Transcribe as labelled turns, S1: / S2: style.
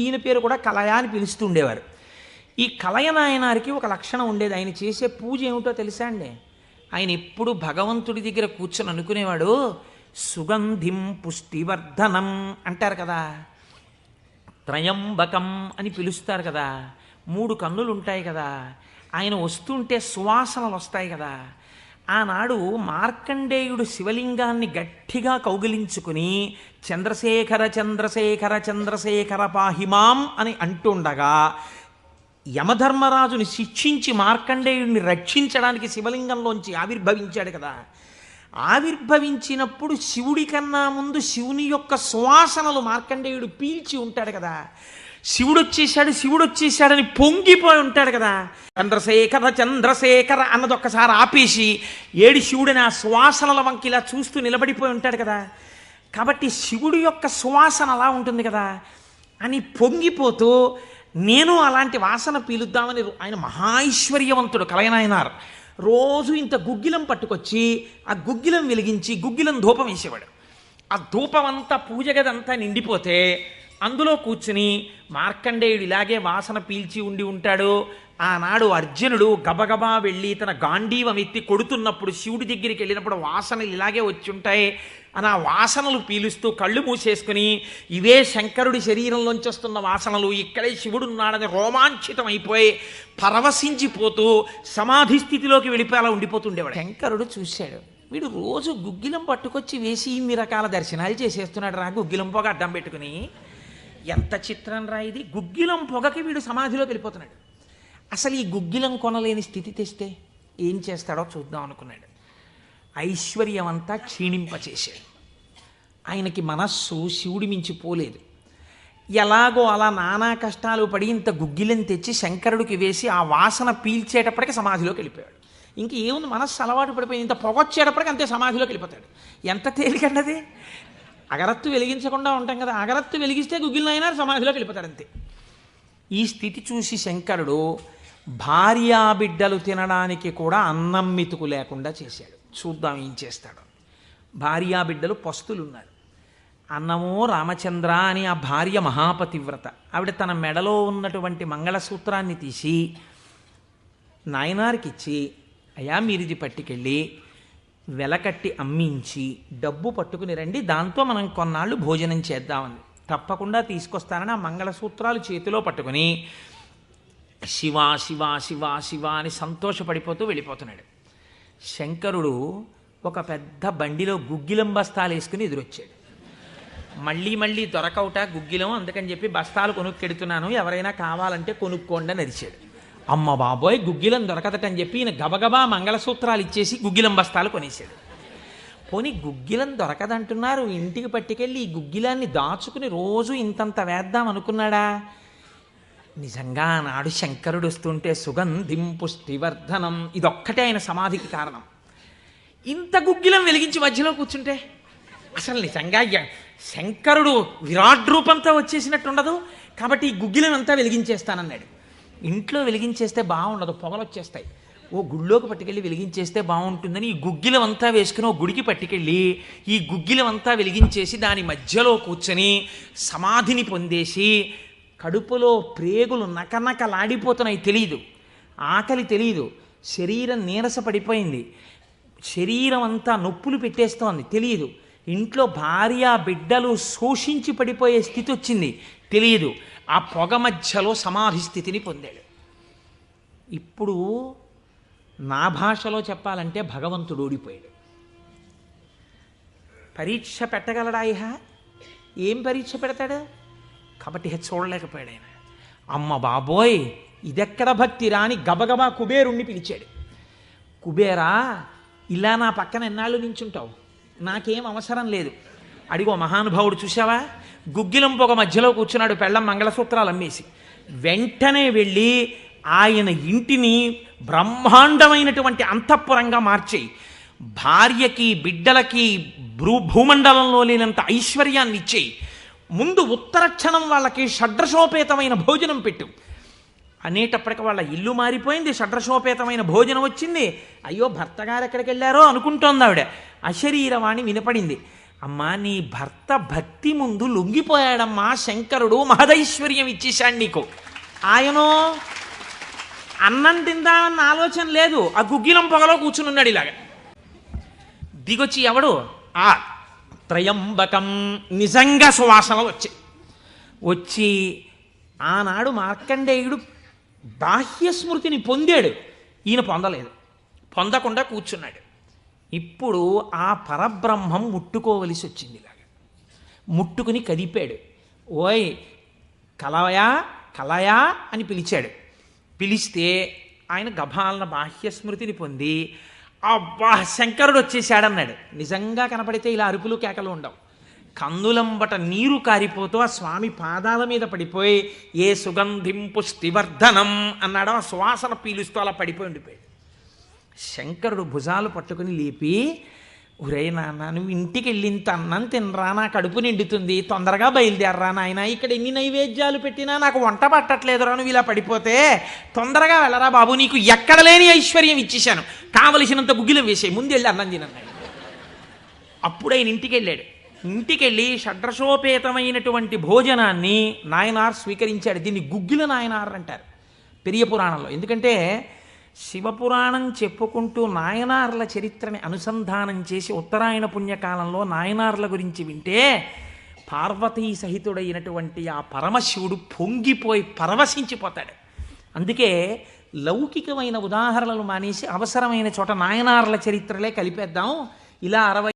S1: ఈయన పేరు కూడా కలయ అని పిలుస్తూ ఉండేవారు. ఈ కలయ నాయనారికి ఒక లక్షణం ఉండేది. ఆయన చేసే పూజ ఏమిటో తెలుసా అండి? ఆయన ఎప్పుడు భగవంతుడి దగ్గర కూర్చొని అనుకునేవాడు, సుగంధిం పుష్టివర్ధనం అంటారు కదా, త్రయంబకం అని పిలుస్తారు కదా, 3 కన్నులు ఉంటాయి కదా, ఆయన వస్తుంటే సువాసనలు వస్తాయి కదా. ఆనాడు మార్కండేయుడు శివలింగాన్ని గట్టిగా కౌగిలించుకుని చంద్రశేఖర చంద్రశేఖర చంద్రశేఖర పాహిమాం అని అంటుండగా యమధర్మరాజుని శిక్షించి మార్కండేయుడిని రక్షించడానికి శివలింగంలోంచి ఆవిర్భవించాడు కదా. ఆవిర్భవించినప్పుడు శివుడి కన్నా ముందు శివుని యొక్క సువాసనలు మార్కండేయుడు పీల్చి ఉంటాడు కదా. శివుడు వచ్చేసాడని పొంగిపోయి ఉంటాడు కదా. చంద్రశేఖర చంద్రశేఖర అన్నది ఒక్కసారి ఆపేసి ఏడి శివుడిని ఆ సువాసనల వంకి ఇలా చూస్తూ నిలబడిపోయి ఉంటాడు కదా. కాబట్టి శివుడి యొక్క సువాసన అలా ఉంటుంది కదా అని పొంగిపోతూ నేను అలాంటి వాసన పీలుద్దామని ఆయన మహైశ్వర్యవంతుడు కలయనాయనార్ రోజు ఇంత గుగ్గిలం పట్టుకొచ్చి ఆ గుగ్గిలం వెలిగించి గుగ్గిలం ధూపం వేసేవాడు. ఆ ధూపం అంతా పూజ గదంతా నిండిపోతే అందులో కూర్చుని మార్కండేయుడు ఇలాగే వాసన పీల్చి ఉండి ఉంటాడు. ఆనాడు అర్జునుడు గబగబా వెళ్ళి తన గాంధీవం ఎత్తి కొడుతున్నప్పుడు శివుడి దగ్గరికి వెళ్ళినప్పుడు వాసనలు ఇలాగే వచ్చి ఉంటాయి అని ఆ వాసనలు పీలుస్తూ కళ్ళు మూసేసుకుని ఇవే శంకరుడి శరీరంలోంచి వస్తున్న వాసనలు, ఇక్కడే శివుడు ఉన్నాడని రోమాంచితం అయిపోయి పరవశించిపోతూ సమాధి స్థితిలోకి వెళ్ళిపోయేలా ఉండిపోతుండేవాడు. శంకరుడు చూశాడు, వీడు రోజు గుగ్గిలం పట్టుకొచ్చి వేసి ఇన్ని రకాల దర్శనాలు చేసేస్తున్నాడు రా, గుగ్గిలం పొగ అడ్డం పెట్టుకుని. ఎంత చిత్రం రా ఇది, గుగ్గిలం పొగకి వీడు సమాధిలోకి వెళ్ళిపోతున్నాడు. అసలు ఈ గుగ్గిలం కొనలేని స్థితి తెస్తే ఏం చేస్తాడో చూద్దాం అనుకున్నాడు. ఐశ్వర్యం అంతా క్షీణింపచేశాడు. ఆయనకి మనస్సు శివుడి మించి పోలేదు. ఎలాగో అలా నానా కష్టాలు పడి ఇంత గుగ్గిలం తెచ్చి శంకరుడికి వేసి ఆ వాసన పీల్చేటప్పటికి సమాధిలోకి వెళ్ళిపోయాడు. ఇంక ఏముంది, మనస్సు అలవాటు పడిపోయింది. ఇంత పొగొచ్చేటప్పటికి అంతే సమాధిలోకి వెళ్ళిపోతాడు. ఎంత తేలికండి. అగరత్తు వెలిగించకుండా ఉంటాం కదా, అగరత్తు వెలిగిస్తే గుగ్గిలం అయినా సమాధిలోకి వెళ్ళిపోతాడు అంతే. ఈ స్థితి చూసి శంకరుడు భార్యాబిడ్డలు తినడానికి కూడా అన్నం మెతుకు లేకుండా చేశాడు. చూద్దాం ఏం చేస్తాడు. భార్యాబిడ్డలు పస్తులున్నారు. అన్నమో రామచంద్ర అని ఆ భార్య మహాపతివ్రత. ఆవిడ తన మెడలో ఉన్నటువంటి మంగళసూత్రాన్ని తీసి నాయనారికి ఇచ్చి, అయ్యా మీరిది పట్టుకెళ్ళి వెలకట్టి అమ్మించి డబ్బు పట్టుకుని రండి, దాంతో మనం కొన్నాళ్ళు భోజనం చేద్దామని. తప్పకుండా తీసుకొస్తానని ఆ మంగళసూత్రాలు చేతిలో పట్టుకుని శివ శివ శివ శివ అని సంతోషపడిపోతూ వెళ్ళిపోతున్నాడు. శంకరుడు ఒక పెద్ద బండిలో గుగ్గిలం బస్తాలు వేసుకుని ఎదురొచ్చాడు. మళ్ళీ దొరకవుట గుగ్గిలం, అందుకని చెప్పి బస్తాలు కొనుక్కెడుతున్నాను, ఎవరైనా కావాలంటే కొనుక్కోండి అని అరిచాడు. అమ్మ బాబోయ్, గుగ్గిలం దొరకదటని చెప్పి ఈయన గబగబా మంగళసూత్రాలు ఇచ్చేసి గుగ్గిలం బస్తాలు కొనేశాడు. పోనీ గుగ్గిలం దొరకదంటున్నారు, ఇంటికి పట్టుకెళ్ళి ఈ గుగ్గిలాన్ని దాచుకుని రోజు ఇంతంత వేద్దాం అనుకున్నాడా? నిజంగా నాడు శంకరుడు వస్తుంటే సుగంధిం పుష్టివర్ధనం ఇదొక్కటే ఆయన సమాధికి కారణం. ఇంత గుగ్గిలం వెలిగించి మధ్యలో కూర్చుంటే అసలు నిజంగా శంకరుడు విరాట్ రూపంతో వచ్చేసినట్టు ఉండదు. కాబట్టి ఈ గుగ్గిలం అంతా వెలిగించేస్తానన్నాడు. ఇంట్లో వెలిగించేస్తే బాగుండదు, పొగలు వచ్చేస్తాయి. ఓ గుళ్ళోకి పట్టుకెళ్ళి వెలిగించేస్తే బాగుంటుందని ఈ గుగ్గిలం అంతా వేసుకుని ఓ గుడికి పట్టుకెళ్ళి ఈ గుగ్గిలం అంతా వెలిగించేసి దాని మధ్యలో కూర్చొని సమాధిని పొందేసి కడుపులో ప్రేగులు నకనకలాడిపోతున్నాయి, తెలియదు, ఆకలి తెలియదు, శరీరం నీరస పడిపోయింది, శరీరం అంతా నొప్పులు పెట్టేస్తోంది, తెలియదు, ఇంట్లో భార్య బిడ్డలు శోషించి పడిపోయే స్థితి వచ్చింది, తెలియదు. ఆ పొగ మధ్యలో సమాధి స్థితిని పొందాడు. ఇప్పుడు నా భాషలో చెప్పాలంటే భగవంతుడు ఓడిపోయాడు. పరీక్ష పెట్టగలడా? ఏం పరీక్ష పెడతాడు? కాబట్టి చూడలేకపోయాడు ఆయన. అమ్మ బాబోయ్, ఇదెక్కడ భక్తి రాని గబగబా కుబేరుణ్ణి పిలిచాడు. కుబేరా, ఇలా నా పక్కన ఎన్నాళ్ళు నించుంటావు, నాకేం అవసరం లేదు. అడిగో మహానుభావుడు చూసావా, గుగ్గిలం పొగ మధ్యలో కూర్చున్నాడు, పెళ్ళం మంగళసూత్రాలు అమ్మేసి. వెంటనే వెళ్ళి ఆయన ఇంటిని బ్రహ్మాండమైనటువంటి అంతఃపురంగా మార్చేయి, భార్యకి బిడ్డలకి భూమండలంలో లేనంత ఐశ్వర్యాన్ని ఇచ్చేయి, ముందు ఉత్తరక్షణం వాళ్ళకి షడ్రశోపేతమైన భోజనం పెట్టు అనేటప్పటికి వాళ్ళ ఇల్లు మారిపోయింది, షడ్రశోపేతమైన భోజనం వచ్చింది. అయ్యో భర్త గారు ఎక్కడికి వెళ్ళారో అనుకుంటోంది ఆవిడ. అశరీరవాణి వినపడింది. అమ్మా నీ భర్త భక్తి ముందు లొంగిపోయాడమ్మా శంకరుడు, మహదైశ్వర్యం ఇచ్చేశాడు నీకు. ఆయనో అన్నం తిందామన్న ఆలోచన లేదు, ఆ గుగ్గిలం పొగలో కూర్చుని ఉన్నాడు. ఇలాగ దిగొచ్చి ఎవడు ఆ త్రయంబకం నిజంగా సువాసనలు వచ్చి ఆనాడు మార్కండేయుడు బాహ్య స్మృతిని పొందాడు, ఈయన పొందలేదు, పొందకుండా కూర్చున్నాడు. ఇప్పుడు ఆ పరబ్రహ్మం ముట్టుకోవలసి వచ్చింది. ఇలాగ ముట్టుకుని కదిపాడు. ఓయ్ కలయా కలయా అని పిలిచాడు. పిలిస్తే ఆయన గభాలన బాహ్య స్మృతిని పొంది అబ్బా శంకరుడు వచ్చేసాడన్నాడు. నిజంగా కనపడితే ఇలా అరుపులు కేకలు ఉండవు. కందులంబట నీరు కారిపోతూ ఆ స్వామి పాదాల మీద పడిపోయి ఏ సుగంధిం పుష్టివర్ధనం అన్నాడో ఆ సువాసన పీలుస్తూ అలా పడిపోయి ఉండిపోయాడు. శంకరుడు భుజాలు పట్టుకుని లేపి, ఒరే నాన్న నువ్వు ఇంటికి వెళ్ళింత అన్నం తినరా, నా కడుపు నిండుతుంది, తొందరగా బయలుదేరరా నాయన, ఇక్కడ ఎన్ని నైవేద్యాలు పెట్టినా నాకు వంట పట్టట్లేదురా, నువ్వు ఇలా పడిపోతే తొందరగా వెళ్ళరా బాబు, నీకు ఎక్కడ లేని ఐశ్వర్యం ఇచ్చేశాను, కావలసినంత గుగ్గిలం వేసే, ముందు వెళ్ళి అన్నం తినన్నాడు. అప్పుడు ఆయన ఇంటికి వెళ్ళాడు. ఇంటికెళ్ళి షడ్రసోపేతమైనటువంటి భోజనాన్ని నాయనార్ స్వీకరించాడు. దీన్ని గుగ్గిల నాయనార్ అంటారు పెరియ పురాణంలో. ఎందుకంటే శివపురాణం చెప్పుకుంటూ నాయనార్ల చరిత్రని అనుసంధానం చేసి ఉత్తరాయణ పుణ్యకాలంలో నాయనార్ల గురించి వింటే పార్వతీ సహితుడైనటువంటి ఆ పరమశివుడు పొంగిపోయి పరవశించిపోతాడు. అందుకే లౌకికమైన ఉదాహరణలు మానేసి అవసరమైన చోట నాయనార్ల చరిత్రలే కలిపేద్దాం. ఇలా 60